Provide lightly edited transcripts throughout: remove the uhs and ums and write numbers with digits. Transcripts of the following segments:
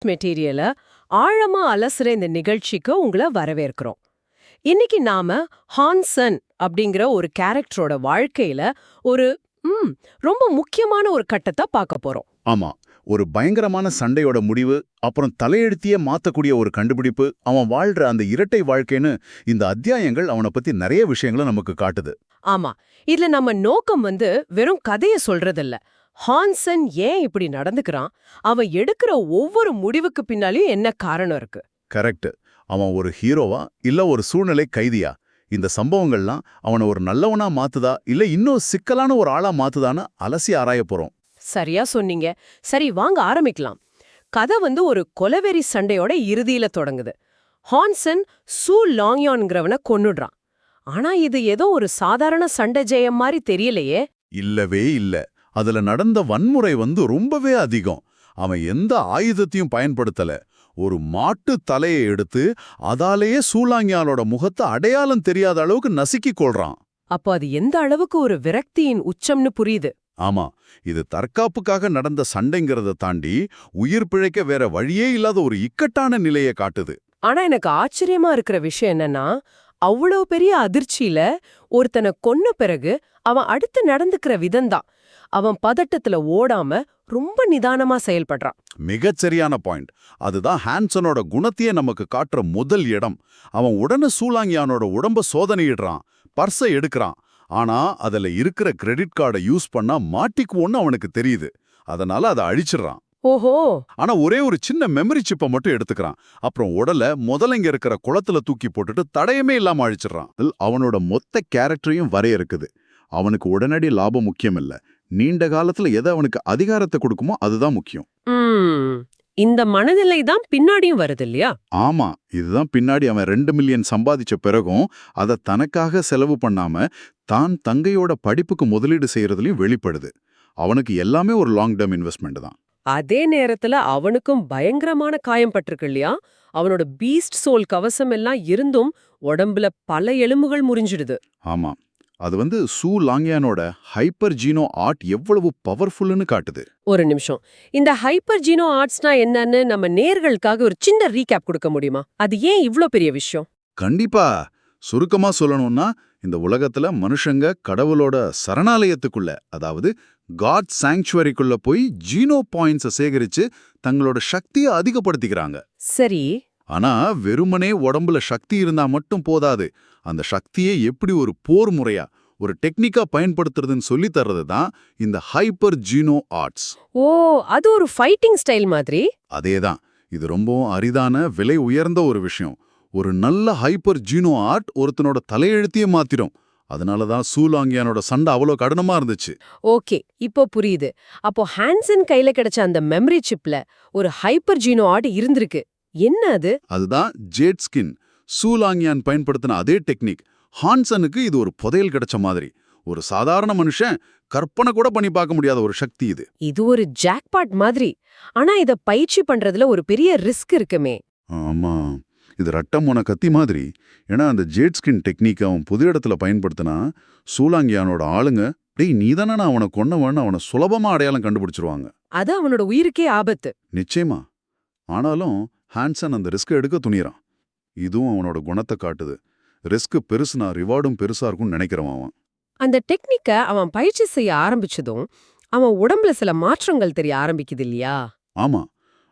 மெட்டீரியல ஆழமா அலசுற இந்த நிகழ்ச்சிக்கு உங்களை வரவேற்கிறோம். இன்னைக்கு நாம ஹான்சன் அப்படிங்கிற ஒரு கேரக்டரோட வாழ்க்கையில ஒரு ரொம்ப முக்கியமான ஒரு கட்டத்தை பார்க்க போறோம். ஆமா, ஒரு பயங்கரமான சண்டையோட முடிவு, அப்புறம் தலையெழுத்தியே மாத்தக்கூடிய ஒரு கண்டுபிடிப்பு, அவன் வாழ்ற அந்த இரட்டை வாழ்க்கைன்னு இந்த அத்தியாயங்கள் அவனை பத்தி நிறைய விஷயங்களை நமக்கு காட்டுது. ஆமா, இதுல நம்ம நோக்கம் வெறும் கதையை சொல்றதில்ல. ஹான்சன் ஏன் இப்படி நடந்துக்கிறான், அவன் எடுக்கிற ஒவ்வொரு முடிவுக்கு பின்னாலேயும் என்ன காரணம் இருக்கு. கரெக்ட். அவன் ஒரு ஹீரோவா இல்ல ஒரு சூழ்நிலை கைதியா? இந்த சம்பவங்கள்லாம் அவனை ஒரு நல்லவனா மாத்துதா இல்ல இன்னும் சிக்கலான ஒரு ஆளா மாத்துதான்னு அலசி ஆராய போறோம். சரியா சொன்னீங்க. சரி, வாங்க ஆரம்பிக்கலாம். கதை ஒரு கொலவெறி சண்டையோட இறுதியில தொடங்குது. ஹான்சன் சூ லாங்யான்ங்கிறவனை கொன்னுடுறான். ஆனா இது ஏதோ ஒரு சாதாரண சண்டை ஜெயம் மாதிரி தெரியலையே. இல்லவே இல்ல. அதுல நடந்த வன்முறை ரொம்பவே அதிகம். அவன் எந்த ஆயுதத்தையும் பயன்படுத்தல. ஒரு மாட்டு தலையை எடுத்து அதாலேயே சூலாங்கியாலோட முகத்தை அடையாளம் தெரியாத அளவுக்கு நசுக்கி கொள்றான். அப்போ அது எந்த அளவுக்கு ஒரு விரக்தியின் உச்சம்னு புரியுது. ஆமா, இது தற்காப்புக்காக நடந்த சண்டைங்கிறத தாண்டி உயிர் பிழைக்க வேற வழியே இல்லாத ஒரு இக்கட்டான நிலையை காட்டுது. ஆனா எனக்கு ஆச்சரியமா இருக்கிற விஷயம் என்னன்னா, அவ்வளவு பெரிய அதிர்ச்சியில ஒருத்தனை கொன்ன பிறகு அவன் அடுத்து நடந்துக்கிற விதம்தான். அவன் பதட்டத்துல ஓடாம ரொம்ப நிதானமா செயல்படுறான். மிகச்சரியான பாயிண்ட். அதுதான் ஹான்சனோட குணத்தையே நமக்கு காட்டுற முதல் இடம். அவன் உடனே சூலாங்கியானோட உடம்ப சோதனையிடுறான், பர்ஸை எடுக்கிறான். ஆனா அதுல இருக்கிற கிரெடிட் கார்டை யூஸ் பண்ணா மாட்டிக்குவோன்னு அவனுக்கு தெரியுது. அதனால அதை அழிச்சிடுறான். ஓஹோ. ஆனா ஒரே ஒரு சின்ன மெமரி சிப்பை மட்டும் எடுத்துக்கிறான். அப்புறம் உடலை முதல்ல இங்க இருக்கிற குளத்துல தூக்கி போட்டுட்டு தடையமே இல்லாம அழிச்சிடுறான். அவனோட மொத்த கேரக்டரையும் வரையறுக்குது. அவனுக்கு உடனடி லாபம் முக்கியம் இல்ல, நீண்ட காலத்துல எதை அவனுக்கு அதிகாரத்தை கொடுக்குமோ அதுதான் முக்கியம். இந்த மனநிலை தான் பின்னாடியும் வருது இல்லையா? ஆமா, இதுதான் பின்னாடி அவன் 2 மில்லியன் சம்பாதிச்ச பிறகும் அதை தனக்காக செலவு பண்ணாம தான் தங்கையோட படிப்புக்கு முதலீடு செய்யறதுலயும் வெளிப்படுது. அவனுக்கு எல்லாமே ஒரு லாங் டேர்ம் இன்வெஸ்ட்மெண்ட் தான். அதே நேரத்துல அவனுக்கும் பயங்கரமான காயம் பட்டிருக்கு இல்லையா? அவனோட பீஸ்ட் சோல் கவசம் எல்லாம் இருந்தும் உடம்புல பல எலும்புகள் முறிஞ்சிடுது. ஆமா, அது சூ லாங்கியானோட ஹைப்பர் ஜீனோ ஆர்ட் எவ்வளவு பவர்ஃபுல்லுன்னு காட்டுது. ஒரு நிமிஷம், இந்த ஹைப்பர் ஜீனோ ஆர்ட்ஸ்னா என்னன்னு நம்ம நேர்களுக்காக ஒரு சின்ன ரீகேப் கொடுக்க முடியுமா? அது ஏன் இவ்ளோ பெரிய விஷயம்? கண்டிப்பா. சுருக்கமா சொல்லணும்னா, இந்த உலகத்துல மனுஷங்க கடவுளோட சரணாலயத்துக்குள்ள, அதாவது காட் சாங்சுவரிக்குள்ள போய் ஜீனோ பாயிண்ட்ஸை சேகரிச்சு தங்களோட சக்தியை அதிகப்படுத்திக்கிறாங்க. சரி. ஆனா வெறுமனே உடம்புல சக்தி இருந்தா மட்டும் போதாது. அந்த சக்தியை எப்படி ஒரு போர் முறையா, ஒரு டெக்னிக்கா பயன்படுத்துறதுன்னு சொல்லி தர்றது தான் இந்த ஹைப்பர் ஜீனோ ஆர்ட்ஸ். ஓ, அது ஒரு ஃபைட்டிங் ஸ்டைல் மாதிரி. அதேதான். இது ரொம்பவும் அரிதான, விலை உயர்ந்த ஒரு விஷயம். ஒரு நல்ல ஹைப்பர் ஜீனோ ஆர்ட் ஒருத்தனோட தலையெழுத்தையே மாத்திரும். அதனாலதான் சூலாங்கியானோட சண்டை அவ்வளோ கடினமா இருந்துச்சு. ஓகே, இப்போ புரியுது. அப்போ ஹான்சன் கையில கிடைச்ச அந்த மெமரி சிப்ல ஒரு ஹைப்பர் ஜீனோ ஆர்ட் இருந்திருக்கு. என்ன அது? அதுதான் ஜேட் ஸ்கின். சூலாங்கியான் பயன்படுத்தின அதே டெக்னிக். ஹான்சனுக்கு இது ஒரு புதையல் கிடைச்ச மாதிரி. ஒரு சாதாரண மனுஷன் கற்பனை கூட பண்ணி பார்க்க முடியாத ஒரு சக்தி இது. இது ஒரு ஜாக்பாட் மாதிரி. ஆனா இத பயிற்சி பண்றதுல ஒரு பெரிய ரிஸ்க் இருக்குமே. ஆமா, இது ரட்டம் போன கத்தி மாதிரி. ஏன்னா அந்த ஜேட் ஸ்கின் டெக்னிக் அவன் புது இடத்துல பயன்படுத்தினா சூலாங்கியானோட ஆளுங்க, டேய் நீதானே அவனை கொன்னவன்னு அவனை சுலபமா அடையாளம் கண்டுபிடிச்சிருவாங்க. அது அவனோட உயிருக்கே ஆபத்து. நிச்சயமா. ஆனாலும் ஹான்சன் அந்த ரிஸ்க் எடுக்க துணியறான். இதுவும் அவனோட குணத்தை காட்டுது. ரிஸ்க் பெருசுனா ரிவார்டும் பெருசா இருக்கும்னு நினைக்கிறவன் அவன். அந்த டெக்னிக்க அவன் பயிற்சி செய்ய ஆரம்பிச்சதும் அவன் உடம்புல சில மாற்றங்கள் தெரிய ஆரம்பிக்குது இல்லையா? ஆமா,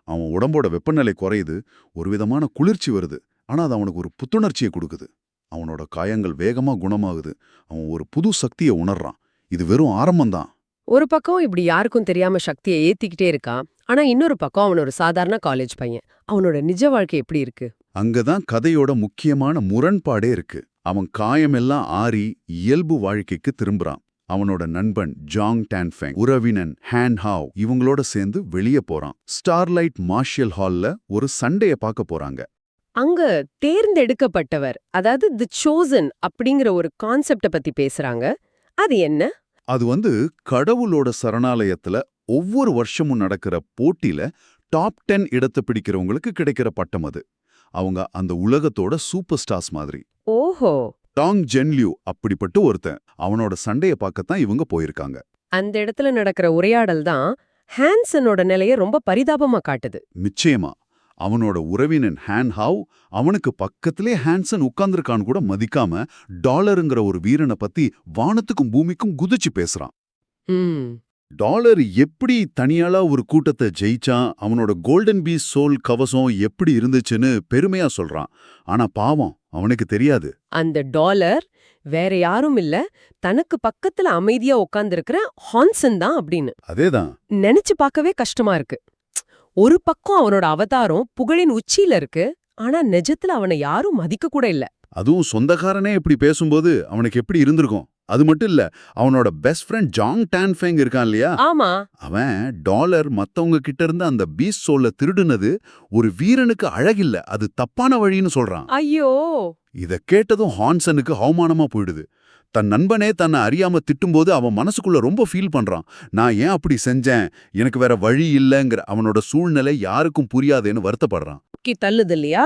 அவன் உடம்போட வெப்பநிலை குறையுது, ஒரு விதமான குளிர்ச்சி வருது. ஆனா அது அவனுக்கு ஒரு புத்துணர்ச்சியை கொடுக்குது. அவனோட காயங்கள் வேகமா குணமாகுது. அவன் ஒரு புது சக்தியை உணர்றான். இது வெறும் ஆரம்பம்தான். ஒரு பக்கம் இப்படி யாருக்கும் தெரியாம சக்தியை ஏத்திக்கிட்டே இருக்கான். ஆனா இன்னொரு பக்கம் அவன் ஒரு சாதாரண காலேஜ் பையன். அவனோட நிஜ வாழ்க்கை எப்படி இருக்கு? அங்கதான் கதையோட முக்கியமான முரண்பாடே இருக்கு. அவன் காயமெல்லாம் ஆறி இயல்பு வாழ்க்கைக்கு திரும்புறான். அவனோட நண்பன் ஜாங் டான்ஃபெங், உறவினன் ஹான் ஹாவ் இவங்களோட சேர்ந்து வெளியே போறான். ஸ்டார்லைட் மார்ஷியல் ஹால்ல ஒரு சண்டைய பார்க்க போறாங்க. அங்க தேர்ந்தெடுக்கப்பட்டவர், அதாவது தி சோசன் அப்படிங்கிற ஒரு கான்செப்ட பத்தி பேசுறாங்க. அது என்ன? அது கடவுளோட சரணாலயத்துல ஒவ்வொரு வருஷமும் நடக்கிற போட்டியில டாப் 10 இடத்தை பிடிக்கிறவங்களுக்கு கிடைக்கிற பட்டம் அது. அவங்க அந்த உலகத்தோட சூப்பர் ஸ்டார்ஸ் மாதிரி. ஓஹோ. டாங் ஜென்லியூ அப்படிப்பட்டு ஒருத்தன். அவனோட சண்டைய பார்க்கத்தான் இவங்க போயிருக்காங்க. அந்த இடத்துல நடக்கிற உரையாடல் தான் ஹான்சனோட நிலைய ரொம்ப பரிதாபமா காட்டுது. நிச்சயமா. அவனோட உறவினன் ஹாவ் அவனுக்கு பக்கத்திலே ஹான்சன் உட்கார்ந்திருக்கான்னு கூட மதிக்காம டாலருங்கிற ஒரு வீரனை பத்தி வானத்துக்கும் பூமிக்கும் குதிச்சு பேசுறான். ம் டாலர் எப்படி தனியாளா ஒரு கூட்டத்தை ஜெயிச்சான், அவனோட கோல்டன் பீஸ் சோல் கவசம் எப்படி இருந்துச்சுன்னு பெருமையா சொல்றான். ஆனா பாவம் அவனுக்கு தெரியாது, அந்த டாலர் வேற யாரும் இல்ல, தனக்கு பக்கத்துல அமைதியா உட்கார்ந்திருக்கிற ஹான்சன் தான் அப்படின்னு. அதேதான். நினைச்சு பார்க்கவே கஷ்டமா இருக்கு. ஒரு பக்கம் அவனோட அவதாரம் புகழின் உச்சியில இருக்கு, ஆனா நிஜத்துல அவனை யாரும் மதிக்க கூட இல்ல. அதுவும் சொந்தக்காரனே இப்படி பேசும்போது அவனுக்கு எப்படி இருந்திருக்கும். அது மட்டும் இல்ல, அவனோட பெஸ்ட் ஃப்ரெண்ட் ஜாங் டான்ஃபெங் இருக்கான் இல்லையா, ஆமா, அவன் டாலர் மத்தவங்க கிட்ட இருந்து அந்த பீஸ் சோல்ல திருடுனது ஒரு வீரனுக்கு அழகில்ல, அது தப்பான வழின்னு சொல்றான். ஐயோ, இத கேட்டதும் ஹான்சனுக்கு அவமானமா போயிடுது. தன் நண்பனே தன்னை அறியாம திட்டும்போது அவன் மனசுக்குள்ள ரொம்ப ஃபீல் பண்றான். நான் ஏன் அப்படி செஞ்சேன், எனக்கு வேற வழி இல்லைங்கிற அவனோட சூழ்நிலை யாருக்கும் புரியாதேன்னு வருத்தப்படுறான். தள்ளுது இல்லையா,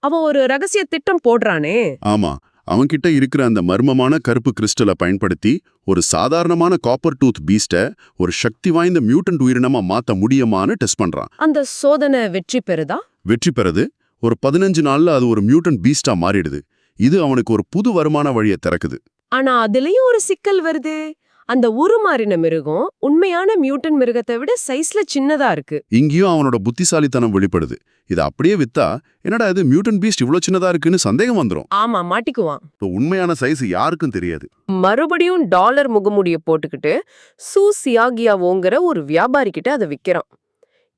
அவன் ஒரு ரகசிய திட்டம் போடுறானே. ஆமா, அவன்கிட்ட இருக்கிற அந்த மர்மமான கருப்பு கிறிஸ்டலை பயன்படுத்தி ஒரு சாதாரணமான காப்பர் டூத் பீஸ்ட ஒரு சக்தி வாய்ந்த மியூட்டன்ட் உயிரினமா மாத்த முடியுமான்னு டெஸ்ட் பண்றான். அந்த சோதனை வெற்றி பெறுதா? வெற்றி பெறுது. ஒரு 15 நாள்ல அது ஒரு மியூட்டன்ட் பீஸ்டா மாறிடுது. இது அவனுக்கு ஒரு புது வருமான வழியை திறக்குது. ஆனா அதுலயும் ஒரு சிக்கல் வருது. அந்த உருமாறின மிருகம் உண்மையான மியூட்டன் மிருகத்தை விட சைஸ்ல சின்னதா இருக்கு. இங்கேயும் அவனோட புத்திசாலித்தனம் வெளிப்படுது. இதை அப்படியே வித்தா என்னடா இது மியூட்டன்ட் பீஸ்ட் இவ்ளோ சின்னதா இருக்குன்னு சந்தேகம் வந்துரும். ஆமா, மாட்டிக்குவான். உண்மையான சைஸ் யாருக்கும் தெரியாது. மறுபடியும் டாலர் முகமூடிய போட்டுக்கிட்டு சூ சியாகியாவோங்கிற ஒரு வியாபாரி கிட்ட அதை விக்கிறான்.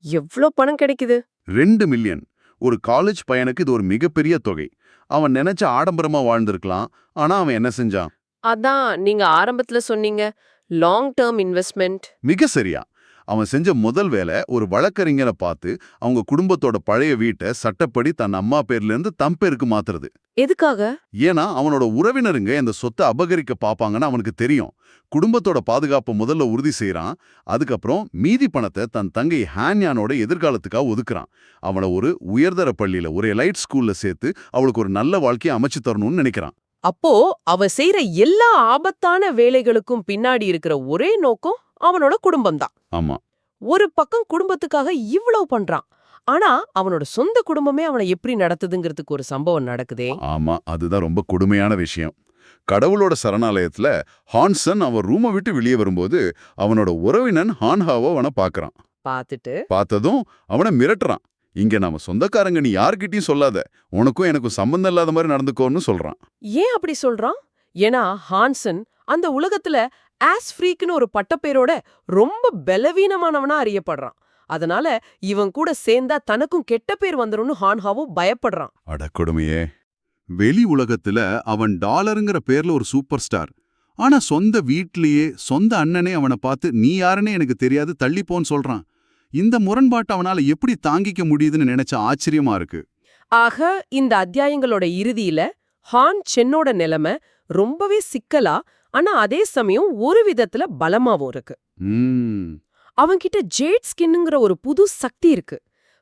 எவ்ளோ பணம் கிடைக்குது? 2 மில்லியன். ஒரு காலேஜ் பையனுக்கு இது ஒரு மிகப்பெரிய தொகை. அவன் நினைச்ச ஆடம்பரமா வாழ்ந்திருக்கலாம். ஆனா அவன் என்ன செஞ்சான்? அதான் நீங்க ஆரம்பத்துல சொன்னீங்க, லாங் டேர்ம் இன்வெஸ்ட்மெண்ட். மிக சரியா. அவன் செஞ்ச முதல் வேலை ஒரு வழக்கறிஞரை பார்த்து அவங்க குடும்பத்தோட பழைய வீட்டை சட்டப்படி தன் அம்மா பேர்ல இருந்து தம் பேருக்கு மாத்துறது. எதுக்காக? ஏன்னா அவனோட உறவினருங்க இந்த சொத்தை அபகரிக்க பாப்பாங்கன்னு அவனுக்கு தெரியும். குடும்பத்தோட பாதுகாப்பை முதல்ல உறுதி செய்யறான். அதுக்கப்புறம் மீதி பணத்தை தன் தங்கை ஹான்யானோட எதிர்காலத்துக்காக ஒதுக்குறான். அவனை ஒரு உயர்தர பள்ளியில ஒரு எலைட் ஸ்கூல்ல சேர்த்து அவளுக்கு ஒரு நல்ல வாழ்க்கையை அமைச்சு தரணும்னு நினைக்கிறான். அப்போ அவ செய்யற எல்லா ஆபத்தான வேலைகளுக்கும் பின்னாடி இருக்கிற ஒரே நோக்கம் அவனோட குடும்பம்தான். ஆமா, ஒரு பக்கம் குடும்பத்துக்காக இவ்வளவு பண்றான், ஆனா அவனோட சொந்த குடும்பமே அவனை எப்படி நடத்துதுங்கிறதுக்கு ஒரு சம்பவம் நடக்குதே. ஆமா, அதுதான் ரொம்ப கொடுமையான விஷயம். கடவுளோட சரணாலயத்துல ஹான்சன் அவன் ரூமை விட்டு வெளியே வரும்போது அவனோட உறவினன் ஹான்ஹாவோ அவனை பாக்குறான். பார்த்ததும் அவனை மிரட்டுறான். இங்க நாம சொந்தக்காரங்க, நீ யார்கிட்டயும் சொல்லாத, உனக்கும் எனக்கும் சம்பந்தம் இல்லாத மாதிரி நடந்துக்கோன்னு சொல்றான். ஏன் அப்படி சொல்றான்? ஏன்னா ஹான்சன் அந்த உலகத்துல ஆஸ் ஃப்ரீக்னு ஒரு பட்டப்பேரோட ரொம்ப பலவீனமானவனா அறியப்படுறான். அதனால இவன் கூட சேர்ந்தா தனக்கும் கெட்ட பேர் வந்துரும்னு ஹான்ஹாவும் பயப்படுறான். அட கொடுமையே. வெளி உலகத்துல அவன் டாலருங்கிற பேர்ல ஒரு சூப்பர் ஸ்டார். ஆனா சொந்த வீட்லயே சொந்த அண்ணனே அவனை பார்த்து நீ யாருன்னே எனக்கு தெரியாது, தள்ளிப்போன்னு சொல்றான். இந்த முரண்பாட்டை அவனால எப்படி தாங்கிக்க முடியுதுன்னு நினைச்ச ஆச்சரியமா இருக்கு. ஆக இந்த அத்தியாயங்களோட இறுதியில ஹான் சென்னோட நிலைமை ரொம்பவே சிக்கலா, ஆனா அதே சமயம் ஒரு விதத்துல பலமாவும் இருக்கு. அவன்கிட்ட ஜேட் ஸ்கின்னுங்கிற ஒரு புது சக்தி இருக்கு.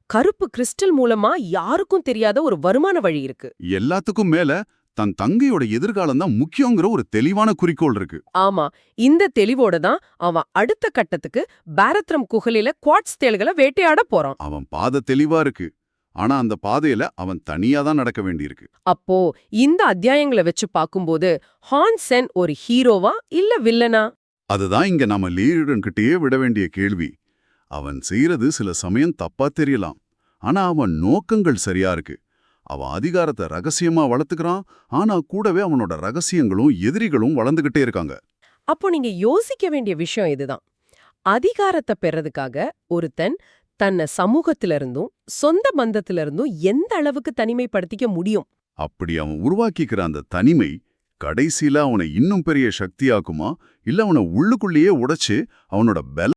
கருப்பு கிறிஸ்டல் மூலமா யாருக்கும் தெரியாத ஒரு வருமான வழி இருக்கு. எல்லாத்துக்கும் மேல தன் தங்கையோட எதிர்காலம் தான் முக்கியங்கிற ஒரு தெளிவான குறிக்கோள் இருக்கு. ஆமா, இந்த தெளிவோட தான் அவன் அடுத்த கட்டத்துக்கு பாரத்ரம் குகலில குவாட்ஸ் தேள்களை வேட்டையாட போறான். அவன் பாதை தெளிவா இருக்கு. ஆனா அந்த பாதையில அவன் தனியா தான் நடக்க வேண்டியிருக்கு. அப்போ இந்த அத்தியாயங்களை வச்சு பாக்கும்போது ஹான்சென் ஒரு ஹீரோவா இல்ல வில்லனா? அதுதான் இங்க நாம லீடன் கிட்டயே விட வேண்டிய கேள்வி. அவன் செய்யறது சில சமயம் தப்பா தெரியலாம். ஆனா அவன் நோக்கங்கள் சரியா இருக்கு. அவன் அதிகாரத்தை ரகசியமா வளர்த்துக்கிறான். ஆனா கூடவே அவனோட ரகசியங்களும் எதிரிகளும் வளர்ந்துகிட்டே இருக்காங்க. அப்போ நீங்க யோசிக்க வேண்டிய விஷயம் இதுதான். அதிகாரத்தை பெறதுக்காக ஒருத்தன் தன்னை சமூகத்திலிருந்தும் சொந்த பந்தத்திலிருந்தும் எந்த அளவுக்கு தனிமைப்படுத்திக்க முடியும்? அப்படி அவன் உருவாக்கிக்கிற அந்த தனிமை கடைசியில அவனை இன்னும் பெரிய சக்தியாக்குமா, இல்ல அவனை உள்ளுக்குள்ளேயே உடைச்சு அவனோட பல